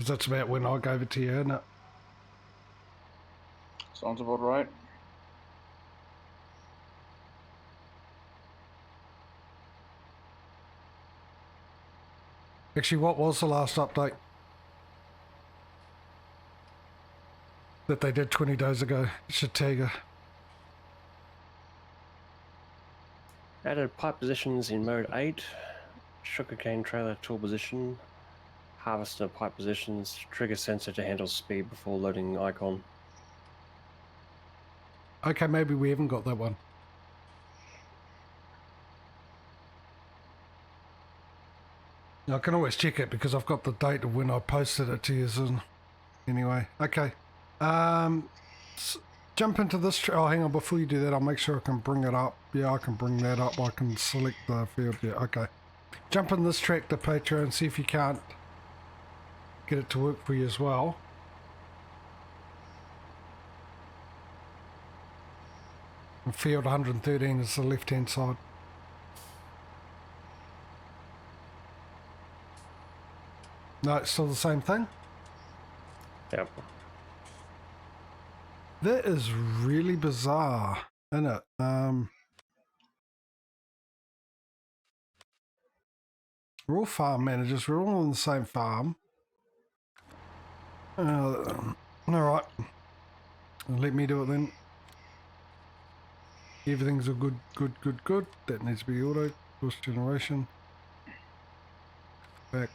Because that's about when I gave it to you, isn't it? Sounds about right. Actually, what was the last update that they did 20 days ago? Should tag you. Added pipe positions in mode 8, sugarcane trailer tool position, harvester pipe positions, trigger sensor to handle speed before loading icon. Okay, maybe we haven't got that one. I can always check it because I've got the date of when I posted it to you. So anyway, okay. Jump into this. Oh, hang on. Before you do that, I'll make sure I can bring it up. Yeah, I can bring that up. I can select the field. Yeah, okay. Jump in this track to Patrio and see if you can't get it to work for you as well. And field 113 is the left-hand side. No, it's still the same thing? Yep. That is really bizarre, isn't it? We're all farm managers. We're all on the same farm. All right. Let me do it then. Everything's a good. That needs to be auto. Course generation. Back.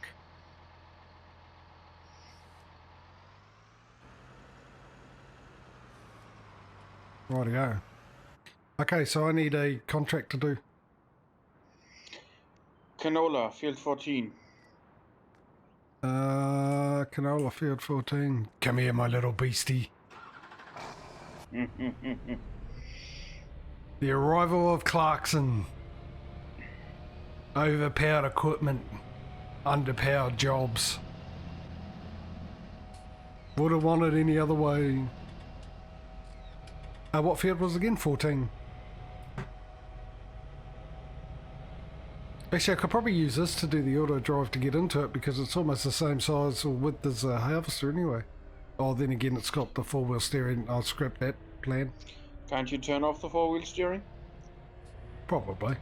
Rightio. Okay, so I need a contract to do. Canola, field 14. Canola field 14. Come here, my little beastie. The arrival of Clarkson. Overpowered equipment. Underpowered jobs. Would have wanted any other way. What field was it again? 14. Actually, I could probably use this to do the auto drive to get into it because it's almost the same size or width as a harvester anyway. Oh, then again, it's got the four-wheel steering. I'll scrap that plan. Can't you turn off the four-wheel steering? Probably.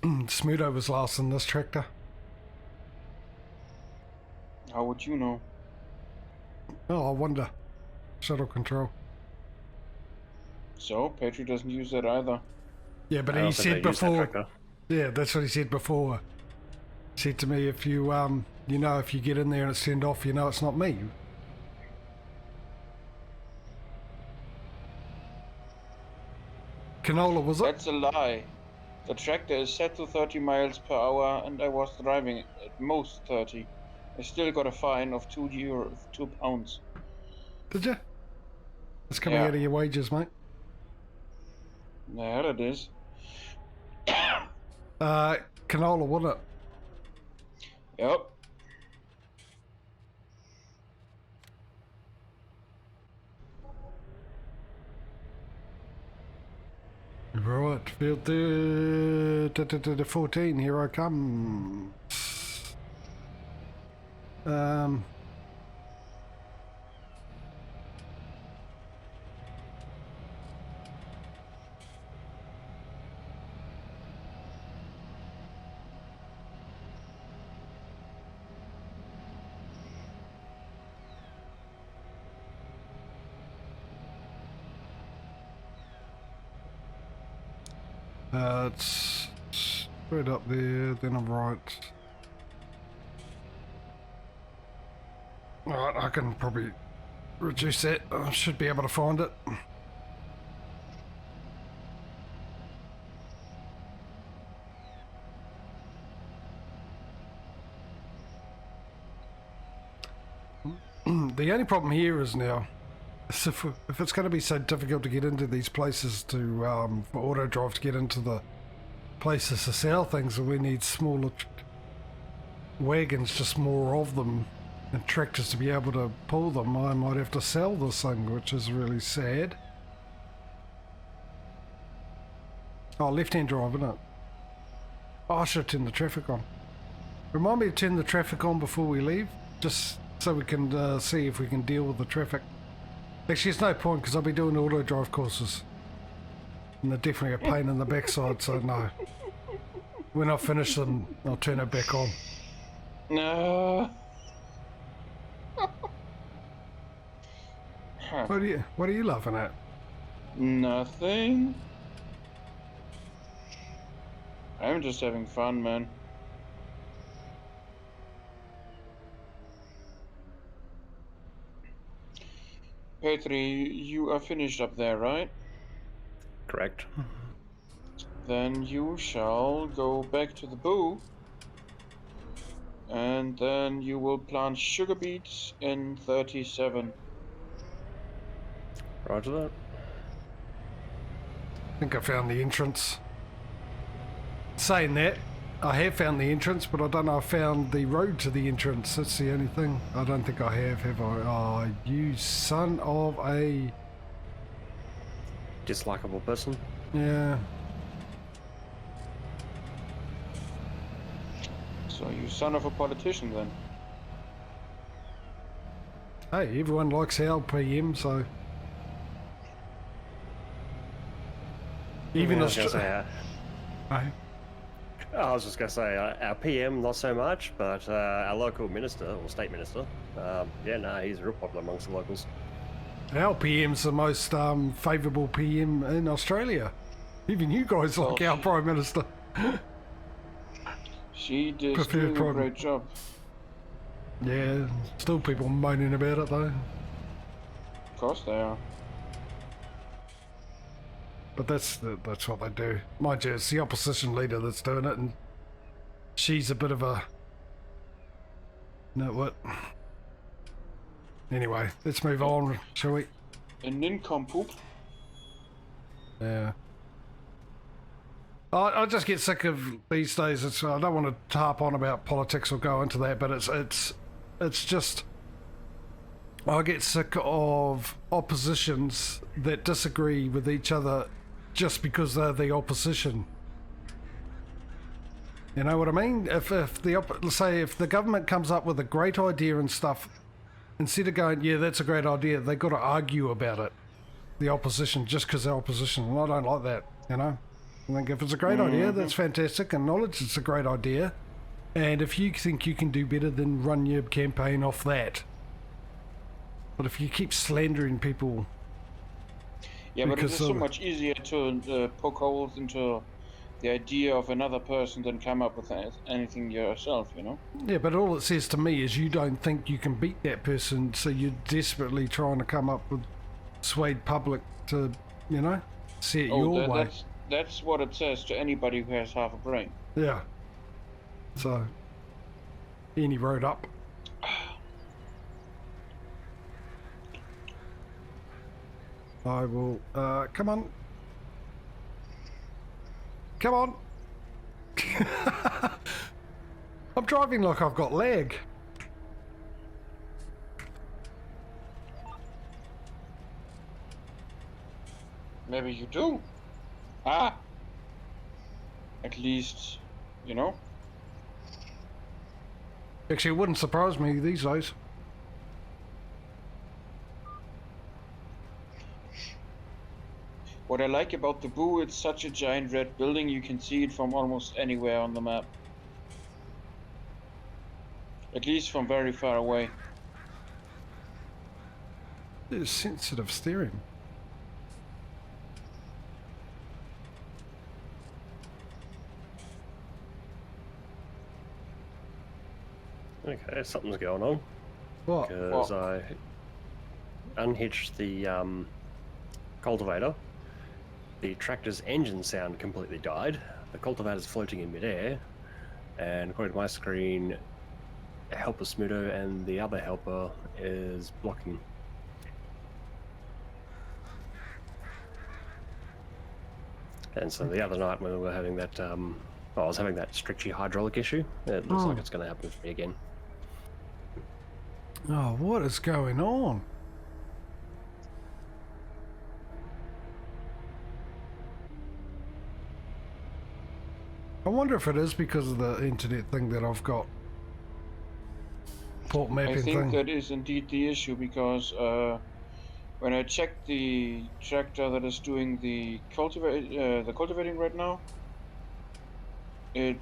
Smudo was last in this tractor. How would you know? Oh, I wonder. Shuttle control. So, Patrio doesn't use that either. Yeah, but he said before. Yeah, that's what he said before. He said to me, if you if you get in there and it's turned off, you know it's not me. Canola, was it? That's a lie. The tractor is set to 30 miles per hour and I was driving at most 30. I still got a fine of £2. Did you? It's coming out of your wages, mate. There it is. Canola, wasn't it? Yep. Right, field 14, here I come. It's straight up there, then I'm right. Alright, I can probably reduce that. I should be able to find it. The only problem here is now, if it's going to be so difficult to get into these places for auto drive to get into the places to sell things, we need smaller wagons, just more of them, and tractors to be able to pull them. I might have to sell this thing, which is really sad. Oh, left-hand drive, isn't it? Oh, I should have turned the traffic on. Remind me to turn the traffic on before we leave, just so we can see if we can deal with the traffic. Actually, it's no point because I'll be doing auto drive courses. And they're definitely a pain in the backside, so no. When I finish them, I'll turn it back on. No. What are you laughing at? Nothing. I'm just having fun, man. Petri, you are finished up there, right? Correct. Then you shall go back to the boo. And then you will plant sugar beets in 37. Roger that. I think I found the entrance. Saying that, I have found the entrance, but I don't know if I found the road to the entrance. That's the only thing. I don't think I have I? Oh, you son of a... Dislikable person. Yeah. So you son of a politician then. Hey, everyone likes our PM, so... Even I was just Australia. going to say, our PM not so much, but our local minister, or state minister, yeah, no, he's real popular amongst the locals. Our PM's the most favourable PM in Australia. Even you guys like our Prime Minister. She did Preferred doing a prime. great job. Yeah, still people moaning about it though. Of course they are. But that's what they do. Mind you, it's the opposition leader that's doing it, and she's a bit of a... No, what? Anyway, let's move on, shall we? A nincompoop. Yeah. I just get sick of these days. I don't want to harp on about politics or go into that, but it's just... I get sick of oppositions that disagree with each other just because they're the opposition. You know what I mean? If let's say if the government comes up with a great idea and stuff, instead of going, yeah, that's a great idea, they got to argue about it. The opposition, just because they're opposition, and I don't like that. You know, I think if it's a great idea, that's fantastic. Acknowledge it's a great idea, and if you think you can do better, then run your campaign off that. But if you keep slandering people... Yeah, but because it's so much easier to poke holes into the idea of another person than come up with anything yourself, you know? Yeah, but all it says to me is you don't think you can beat that person, so you're desperately trying to come up with swayed public to, you know, see it your way. That's what it says to anybody who has half a brain. Yeah. So, any road up. I will, come on. Come on. I'm driving like I've got lag. Maybe you do. Ah! At least, you know? Actually, it wouldn't surprise me these days. What I like about the Boo, it's such a giant red building, you can see it from almost anywhere on the map. At least from very far away. It's sensitive steering. Okay, something's going on. What? Because I unhitched the cultivator. The tractor's engine sound completely died. The cultivator's floating in midair, and according to my screen, helper Smudo and the other helper is blocking. And so the other night when we were having that, I was having that stretchy hydraulic issue. It looks like it's going to happen for me again. Oh, what is going on? I wonder if it is because of the internet thing that I've got port I mapping think thing. that is indeed the issue because when I checked the tractor that is doing the cultivating right now, it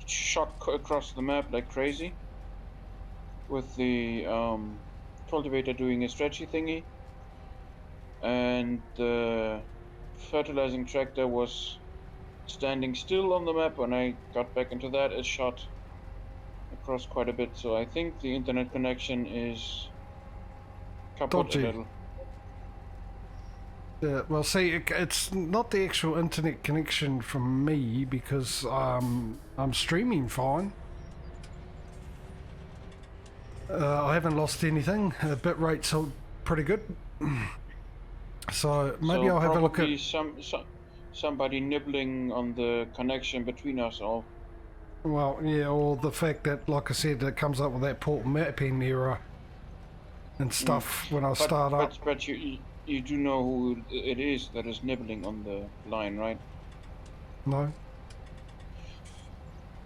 shot across the map like crazy with the cultivator doing a stretchy thingy, and the fertilizing tractor was standing still on the map. When I got back into that, it shot across quite a bit. So I think the internet connection is kaput a Dodgy. little. Yeah, well, see, it's not the actual internet connection from me because I'm streaming fine. I haven't lost anything. Bit rate's all pretty good. So maybe So I'll have a look at. probably somebody nibbling on the connection between us all. Well, yeah, or the fact that, like I said, it comes up with that port mapping error and stuff when I start up. But you do know who it is that is nibbling on the line, right? No.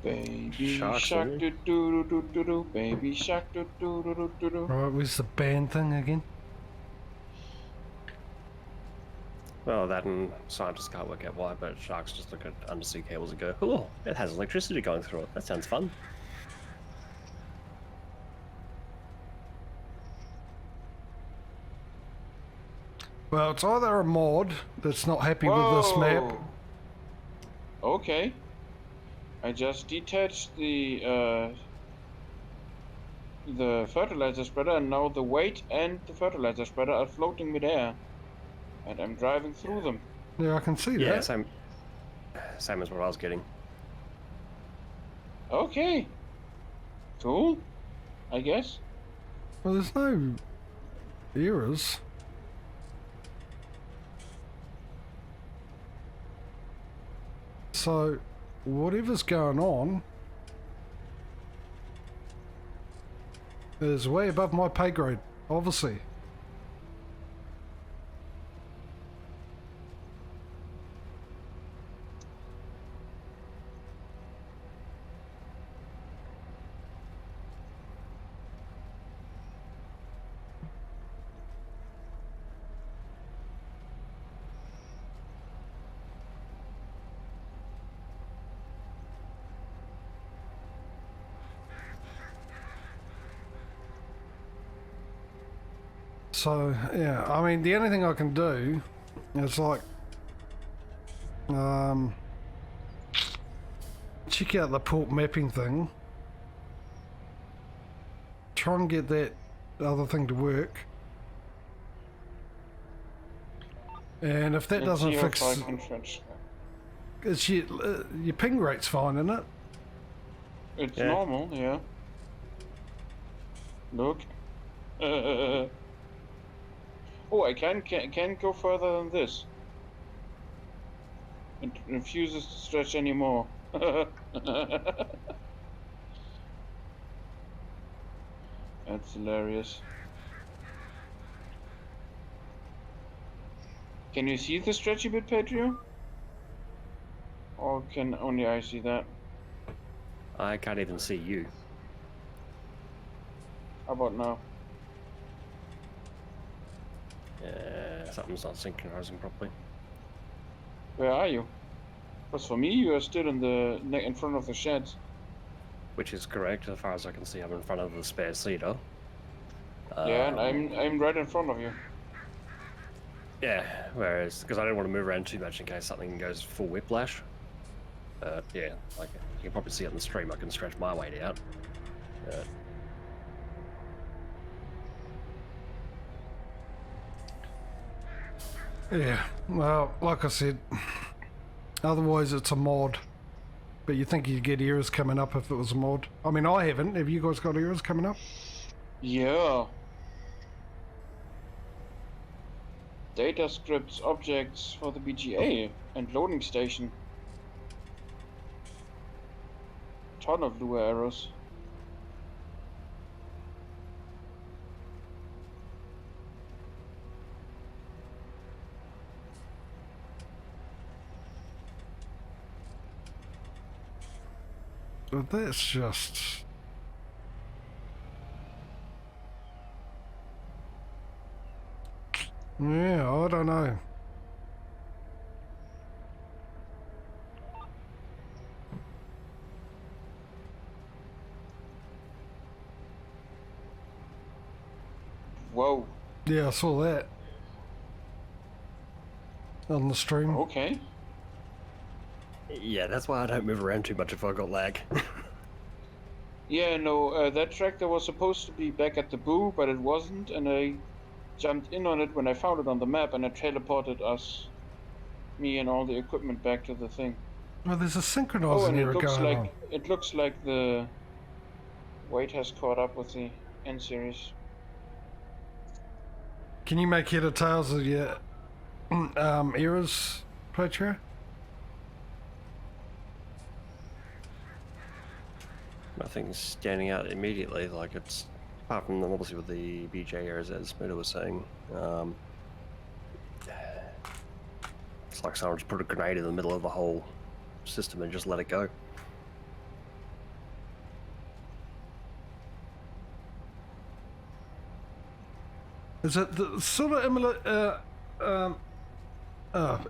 Baby Sharks, shark maybe? do do do do do, baby shark do do do do do do. Right, where's the band thing again? Well, that and scientists can't work out why, but sharks just look at undersea cables and go, oh, it has electricity going through it. That sounds fun. Well, it's either a mod that's not happy with this map. Whoa! Okay. I just detached the fertilizer spreader, and now the weight and the fertilizer spreader are floating midair, and I'm driving through them. Yeah, I can see Yeah, that. same as what I was getting. Okay. Cool. I guess. Well, there's no errors. So, whatever's going on is way above my pay grade, obviously. So, yeah, I mean, the only thing I can do is like, check out the port mapping thing, try and get that other thing to work, and if that Let's doesn't see how fix, far I can fetch. it's your ping rate's fine, isn't it? It's Yeah. normal, yeah. Look. Oh, I can go further than this. It refuses to stretch anymore. That's hilarious. Can you see the stretchy bit, Patrio? Or can only I see that? I can't even see you. How about now? Something's not synchronizing properly. Where are you? Because for me, you are still in front of the sheds. Which is correct, as far as I can see. I'm in front of the spare cedar. Yeah, and I'm right in front of you. Yeah, whereas, because I don't want to move around too much in case something goes full whiplash. Yeah, like you can probably see it on the stream, I can stretch my weight out. Yeah, well, like I said, otherwise it's a mod. But you think you'd get errors coming up if it was a mod? I mean, I haven't. Have you guys got errors coming up? Yeah. Data scripts objects for the BGA and loading station. Ton of Lua errors. But that's just... Yeah, I don't know. Whoa. Yeah, I saw that on the stream. Okay. Yeah, that's why I don't move around too much if I got lag. Yeah, no, that tractor was supposed to be back at the boo, but it wasn't, and I jumped in on it when I found it on the map, and it teleported me and all the equipment back to the thing. Well, there's a Oh, synchronizing and error going on. it looks like the weight has caught up with the N series. Can you make head or tails of your errors, Patrio? Nothing's standing out immediately, like it's, apart from obviously with the BJ errors as Smudo was saying. It's like someone just put a grenade in the middle of the whole system and just let it go. Is it the sort of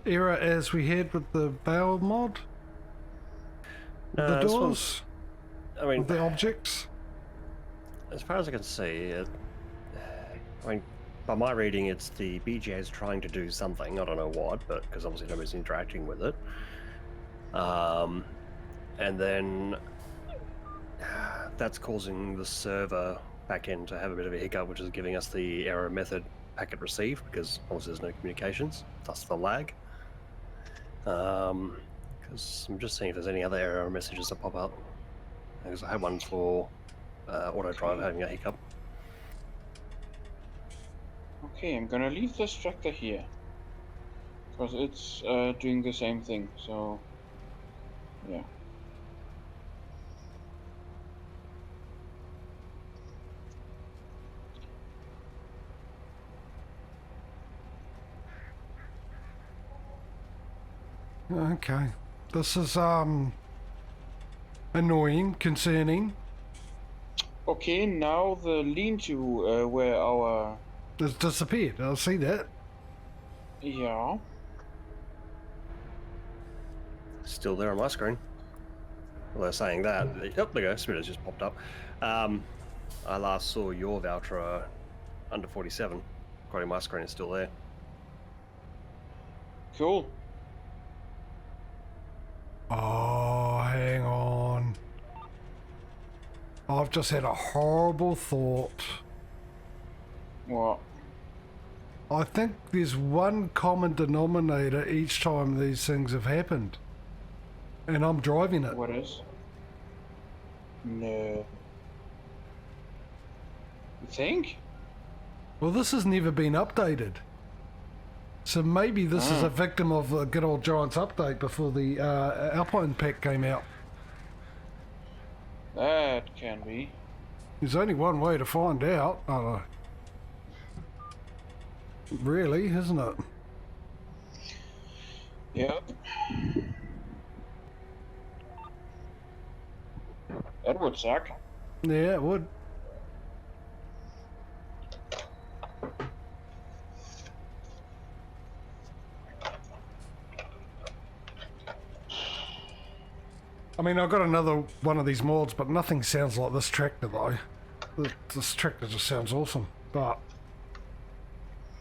error as we had with the bow mod? No, The this doors? one's- I mean, With the objects? as far as I can see, I mean, by my reading, it's the BJ's trying to do something. I don't know what, but because obviously nobody's interacting with it. And then that's causing the server backend to have a bit of a hiccup, which is giving us the error method packet received, because obviously there's no communications, thus the lag. Because I'm just seeing if there's any other error messages that pop up. Because I had one for auto drive having a hiccup. Okay, I'm gonna leave this tractor here. Because it's doing the same thing, so... yeah. Okay. This is annoying, concerning. Okay, now the lean-to where our... It's disappeared. I see that. Yeah. Still there on my screen. Well, they're saying that. Oh, there we go. Smudo's just popped up. I last saw your voucher under 47. According to my screen, it's still there. Cool. Oh, hang on. I've just had a horrible thought. What? I think there's one common denominator each time these things have happened. And I'm driving it. What is? No. You think? Well, this has never been updated. So maybe this is a victim of the good old Giants update before the Alpine pack came out. That can be. There's only one way to find out. Really, isn't it? Yep. That would suck. Yeah, it would. I mean, I've got another one of these mods, but nothing sounds like this tractor, though. This tractor just sounds awesome, but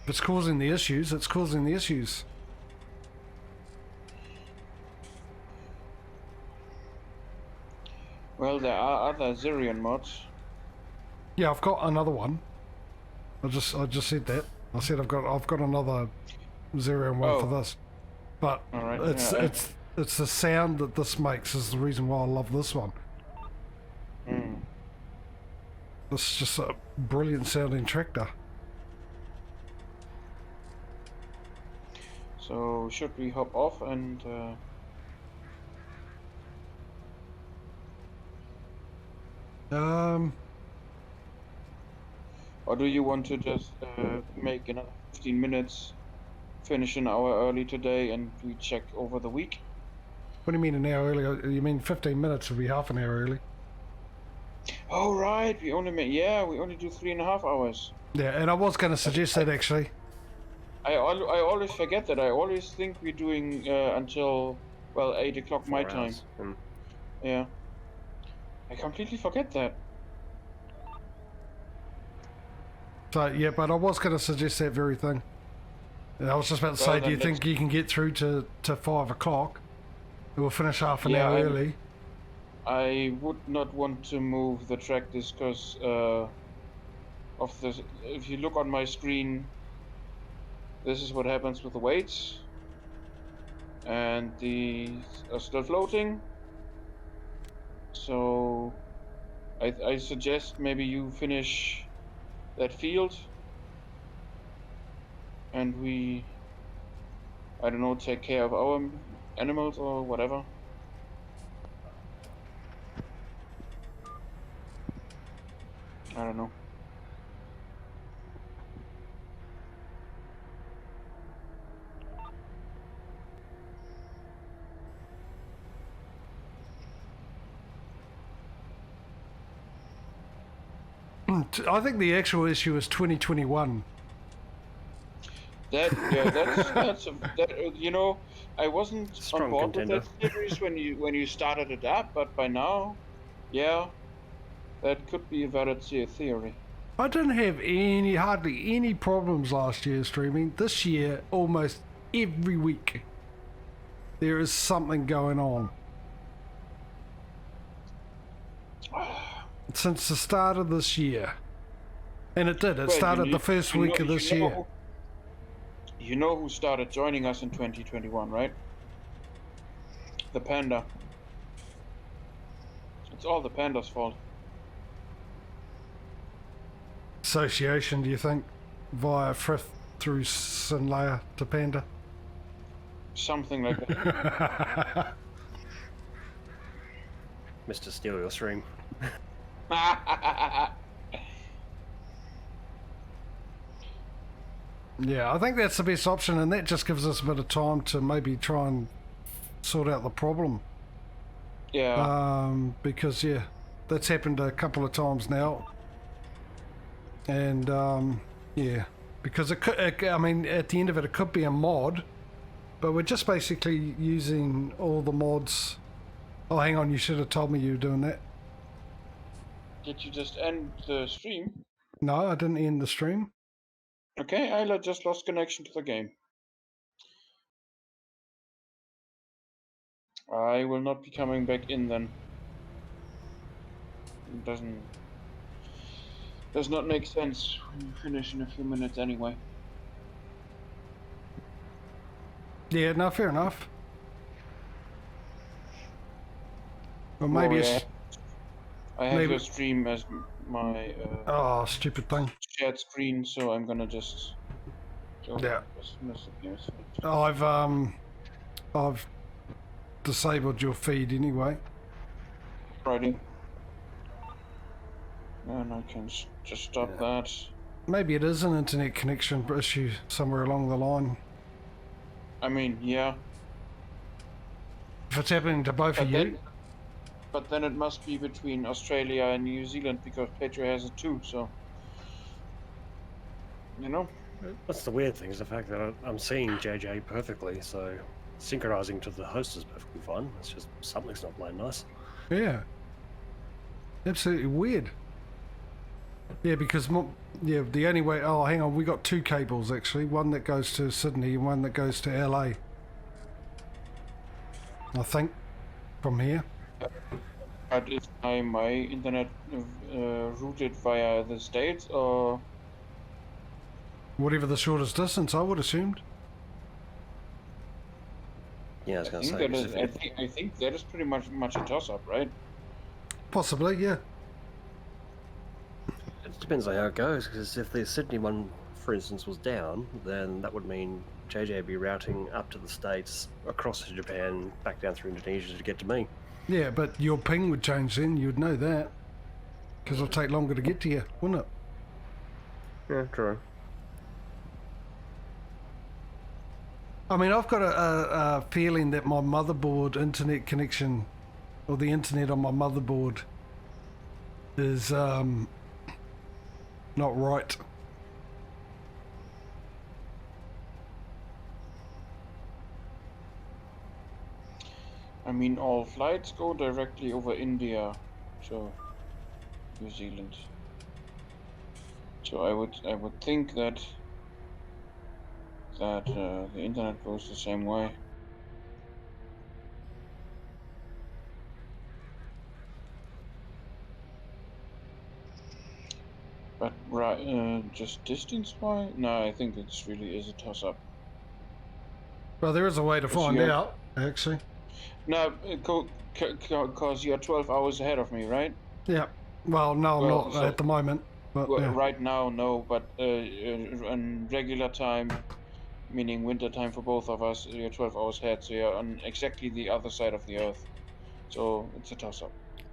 if it's causing the issues, it's causing the issues. Well, there are other Zirion mods. Yeah, I've got another one. I just said that. I said I've got another 0 and 1 for this, but All right, it's the sound that this makes is the reason why I love this one. This is just a brilliant sounding tractor. So should we hop off and or do you want to just make another 15 minutes, finish an hour early today, and we check over the week? What do you mean an hour early? You mean 15 minutes would be half an hour early? Oh right, we only do 3.5 hours. Yeah, and I was going to suggest that actually. I always forget that. I always think we're doing until, well, 8 o'clock my 4 time. hours. Yeah. I completely forget that. So yeah, but I was going to suggest that very thing. And I was just about to Well, say, do you then think you can get through to 5 o'clock? We'll finish half an Yeah, hour I'm- early. I would not want to move the track just because of this. If you look on my screen, this is what happens with the weights. And these are still floating. So I suggest maybe you finish that field and we, I don't know, take care of our animals or whatever. I don't know. I think the actual issue is 2021. That's you know, I wasn't on Strong board contender. with that series when you started it up, but by now, yeah, that could be a valid theory. I didn't have hardly any problems last year streaming. This year, almost every week, there is something going on. Since the start of this year. And it did. It Well, started the first week of this year. You know who started joining us in 2021, right? The panda. It's all the panda's fault. Association, do you think? Via Frith through Sinlayer to Panda? Something like that. Mr. Steal your stream. Yeah, I think that's the best option, and that just gives us a bit of time to maybe try and sort out the problem. Yeah. Because, yeah, that's happened a couple of times now. And, yeah, because it could, I mean, at the end of it, it could be a mod, but we're just basically using all the mods. Oh, hang on, you should have told me you were doing that. Did you just end the stream? No, I didn't end the stream. Okay, I just lost connection to the game. I will not be coming back in then. It does not make sense when you finish in a few minutes anyway. Yeah, no, fair enough. Well, maybe it's... I have maybe- your stream as my Oh, stupid thing. shared screen, so I'm gonna just go Yeah. as soon as the game is finished. I've disabled your feed anyway. Righty. And I can just stop that. Maybe it is an internet connection issue somewhere along the line. I mean, yeah. If it's happening to both of you, But then it must be between Australia and New Zealand because Patrio has it too, so. You know? That's the weird thing, is the fact that I'm seeing JJ perfectly, so synchronizing to the host is perfectly fine. It's just something's not playing nice. yeah, absolutely weird. Yeah, because the only way. Oh, hang on, we got two cables actually. One that goes to Sydney and one that goes to LA. I think from here. But is my internet routed via the States or? Whatever the shortest distance, I would assumed. Yeah, I was I going to think say. that 'cause is. if I think that is pretty much a toss-up, right? Possibly, yeah. it depends on how it goes, because if the Sydney one, for instance, was down, then that would mean JJ would be routing up to the States, across to Japan, back down through Indonesia to get to me. Yeah, but your ping would change then. You'd know that because it'll take longer to get to you, wouldn't it? Yeah, true. I mean, I've got a feeling that my motherboard internet connection, or the internet on my motherboard, is not right. I mean, all flights go directly over India to New Zealand. So I would think that the internet goes the same way. But right, just distance-wise, no, I think it really is a toss-up. Well, there is a way to find out, actually. No, because you're 12 hours ahead of me, right? Yeah. Well, no, I'm not at the moment. But, Well, yeah. right now, no, but on regular time, meaning winter time for both of us, you're 12 hours ahead, so you're on exactly the other side of the Earth. So it's a toss-up.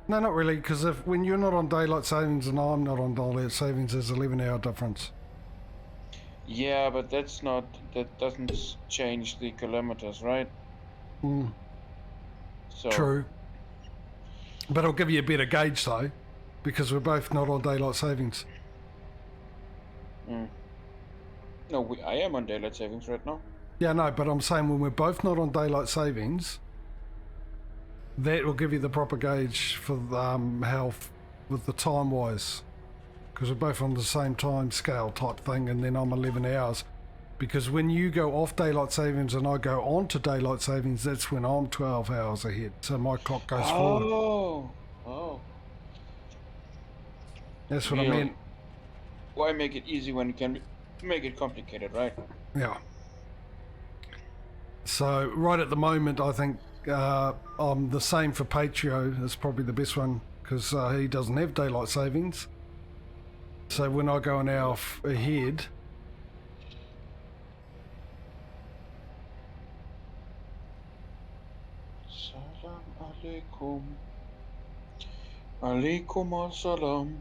No, not really, because when you're not on daylight savings and I'm not on daylight savings, there's 11-hour difference. Yeah, but that doesn't change the kilometers, right? Mm. So, True. But it'll give you a better gauge, though, because we're both not on daylight savings. No, I am on daylight savings right now. Yeah, no, but I'm saying when we're both not on daylight savings, that will give you the proper gauge for how with the time-wise, because we're both on the same time scale type thing, and then I'm 11 hours. Because when you go off daylight savings and I go on to daylight savings, that's when I'm 12 hours ahead. So my clock goes forward. Oh. That's what I meant. Why make it easy when you can make it complicated, right? Yeah. So right at the moment, I think I'm the same for Patrio. Is probably the best one because he doesn't have daylight savings. So when I go an hour ahead, Salam alaikum. Alaikum assalam.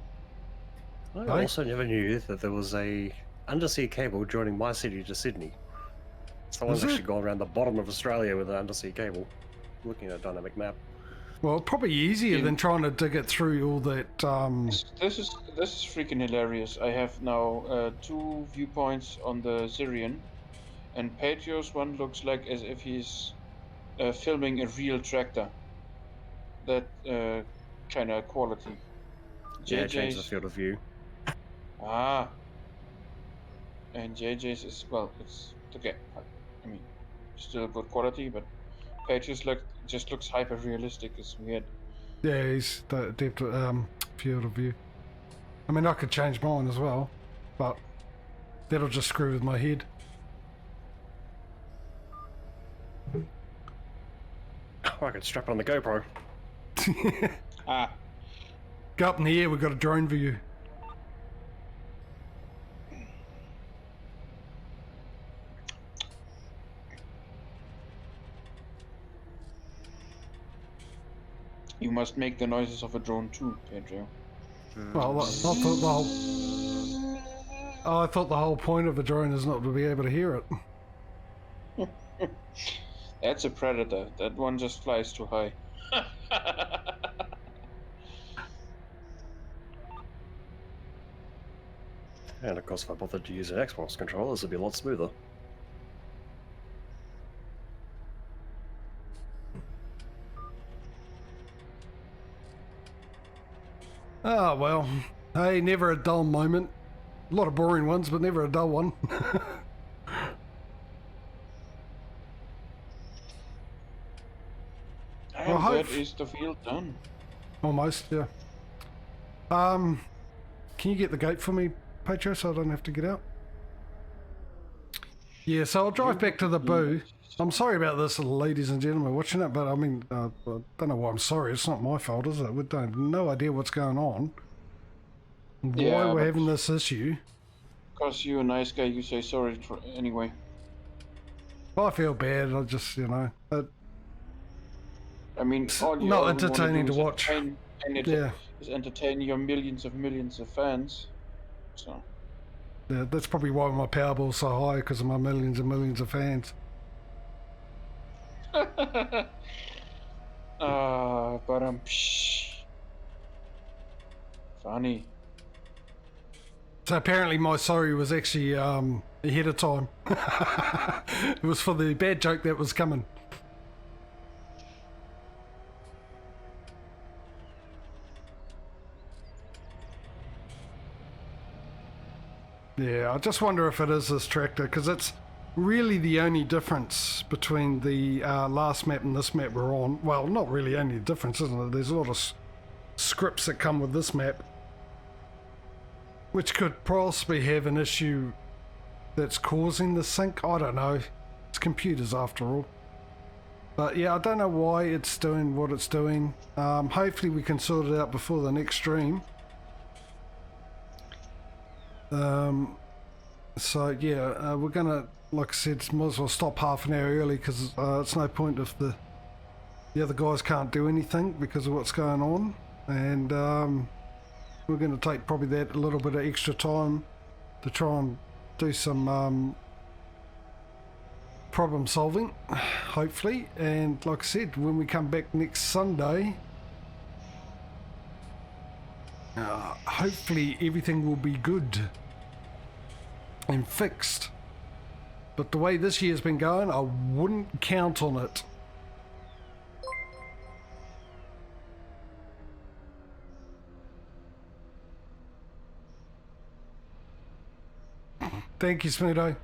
I also never knew that there was a undersea cable joining my city to Sydney. Someone's actually gone around the bottom of Australia with an undersea cable, looking at a dynamic map. well, probably easier than trying to dig it through all that. This is freaking hilarious. I have now 2 viewpoints on the Syrian, and Patrio's one looks like as if he's filming a real tractor. That kind of quality. Yeah, change the field of view. And JJ's is, well, it's okay. I mean, still good quality, but Patrio's just looks hyper realistic. It's weird. Yeah, he's the depth field of view. I mean, I could change mine as well, but that'll just screw with my head. Oh, I could strap it on the GoPro. Go up in the air, we've got a drone view. You must make the noises of a drone too, Pedro. Well, I thought the whole point of a drone is not to be able to hear it. That's a predator. That one just flies too high. And of course, if I bothered to use an Xbox controller, this would be a lot smoother. Ah, well, hey, never a dull moment. A lot of boring ones, but never a dull one. And that is the field done. Almost, yeah. Can you get the gate for me, Patrio, so I don't have to get out? Yeah, so I'll drive back to the boo. I'm sorry about this, ladies and gentlemen watching it, but I mean, I don't know why I'm sorry. It's not my fault, is it? We don't have no idea what's going on. Why we're having this issue. Because you're a nice guy, you say sorry anyway. Well, I feel bad. I just, you know, I mean, all you not all entertaining to wanna do watch. is entertain your millions of fans. So. Yeah, that's probably why my Powerball's so high, because of my millions and millions of fans. But funny. So apparently my sorry was actually ahead of time. It was for the bad joke that was coming. Yeah, I just wonder if it is this tractor, because it's really the only difference between the last map and this map we're on. Well, not really only the difference, isn't it? There's a lot of scripts that come with this map, which could possibly have an issue that's causing the sync. I don't know. It's computers after all. But yeah, I don't know why it's doing what it's doing. Hopefully we can sort it out before the next stream. So yeah, we're gonna, like I said, might as well stop half an hour early, because it's no point if the other guys can't do anything because of what's going on. And we're going to take probably that a little bit of extra time to try and do some problem solving, hopefully. And like I said, when we come back next Sunday, hopefully everything will be good and fixed. But the way this year's been going, I wouldn't count on it. Thank you, Smudo.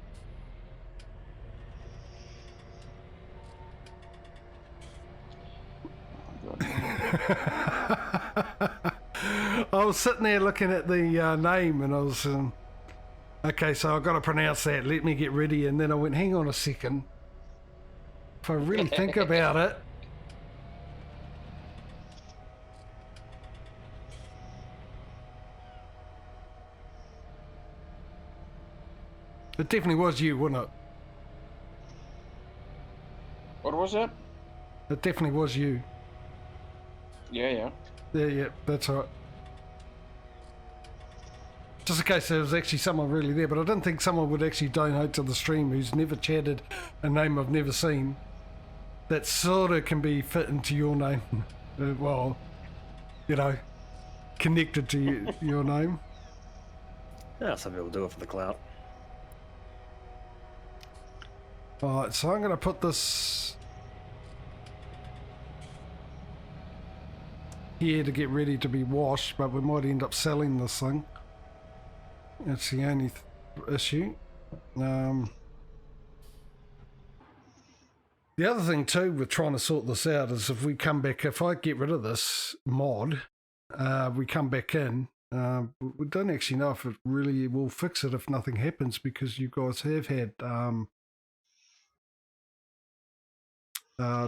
I was sitting there looking at the name, and I was okay, so I've got to pronounce that. Let me get ready. And then I went, hang on a second. If I really think about it, it definitely was you, wasn't it? What was that? It definitely was you. Yeah. Yeah, that's right. Just in case there was actually someone really there, but I didn't think someone would actually donate to the stream who's never chatted a name I've never seen. That sort of can be fit into your name. Well, you know, connected to your name. Yeah, some people do it for the clout. Alright, so I'm going to put this here to get ready to be washed, but we might end up selling this thing. That's the only issue. The other thing too with trying to sort this out is if we come back, if I get rid of this mod, we come back in, we don't actually know if it really will fix it if nothing happens, because you guys have had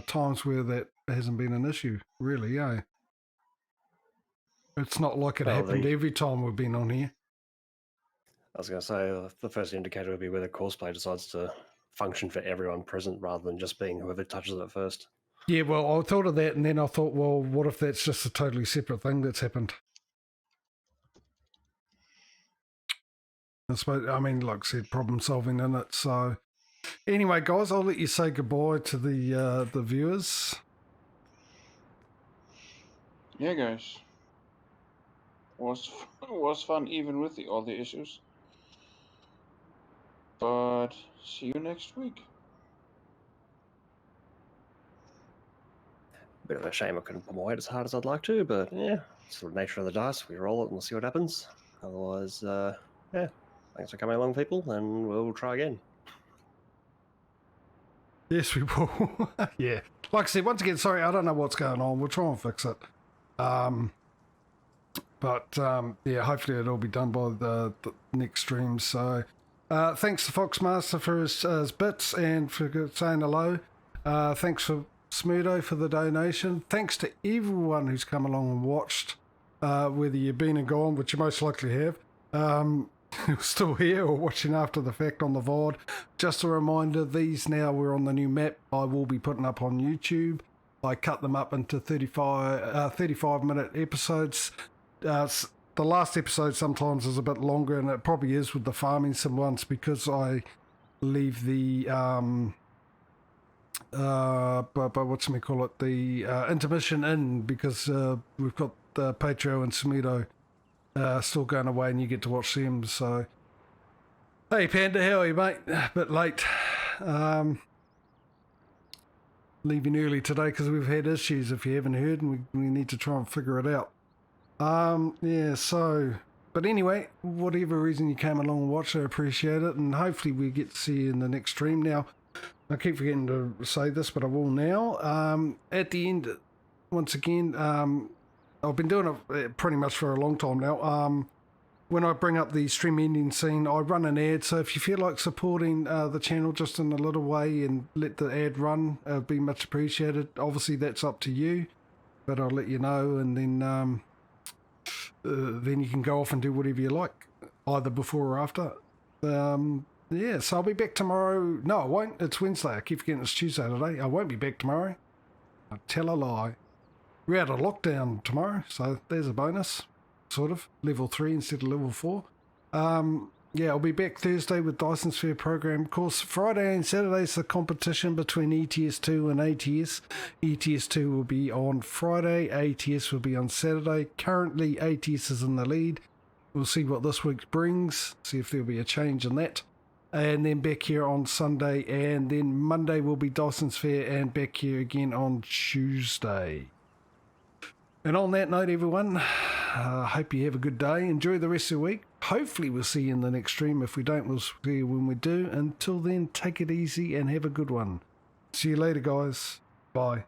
times where that hasn't been an issue, really, eh? It's not like it happened every time we've been on here. I was going to say, the first indicator would be whether Courseplay decides to function for everyone present rather than just being whoever touches it first. Yeah, well, I thought of that, and then I thought, well, what if that's just a totally separate thing that's happened? I mean, like I said, problem solving in it. So anyway, guys, I'll let you say goodbye to the viewers. Yeah, guys. Was fun even with all the issues. But see you next week. Bit of a shame I couldn't put my weight as hard as I'd like to, but yeah, it's the nature of the dice. We roll it and we'll see what happens. Otherwise, yeah, thanks for coming along, people, and we'll try again. Yes, we will. Yeah. Like I said, once again, sorry, I don't know what's going on. We'll try and fix it. But yeah, hopefully it'll be done by the next stream. So thanks to Foxmaster for his bits and for saying hello. Thanks for Smudo for the donation. Thanks to everyone who's come along and watched, whether you've been and gone, which you most likely have, who's still here or watching after the fact on the VOD. Just a reminder, these now we're on the new map I will be putting up on YouTube. I cut them up into 35-minute episodes. The last episode sometimes is a bit longer, and it probably is with the farming sim ones, because I leave the the intermission in, because we've got the Patrio and Smudolini still going away, and you get to watch them. So hey Panda, how are you, mate? A bit late, leaving early today because we've had issues, if you haven't heard, and we need to try and figure it out. Yeah, so But anyway, whatever reason you came along and watched, I appreciate it, and hopefully we get to see you in the next stream. Now, I keep forgetting to say this, but I will now. At the end, once again, I've been doing it pretty much for a long time now. When I bring up the stream ending scene, I run an ad, so if you feel like supporting the channel just in a little way and let the ad run, it would be much appreciated. Obviously, that's up to you, but I'll let you know, and then you can go off and do whatever you like, either before or after. Yeah, so I'll be back tomorrow. No, I won't. It's Wednesday. I keep forgetting it's Tuesday today. I won't be back tomorrow. I tell a lie. We're out of lockdown tomorrow, so there's a bonus. Sort of. Level 3 instead of level 4. Yeah, I'll be back Thursday with Dyson's Fair program. Of course, Friday and Saturday's the competition between ETS2 and ATS. ETS2 will be on Friday, ATS will be on Saturday. Currently, ATS is in the lead. We'll see what this week brings, see if there'll be a change in that. And then back here on Sunday, and then Monday will be Dyson's Fair, and back here again on Tuesday. And on that note, everyone, I hope you have a good day. Enjoy the rest of the week. Hopefully we'll see you in the next stream. If we don't, we'll see you when we do. Until then, take it easy and have a good one. See you later, guys. Bye.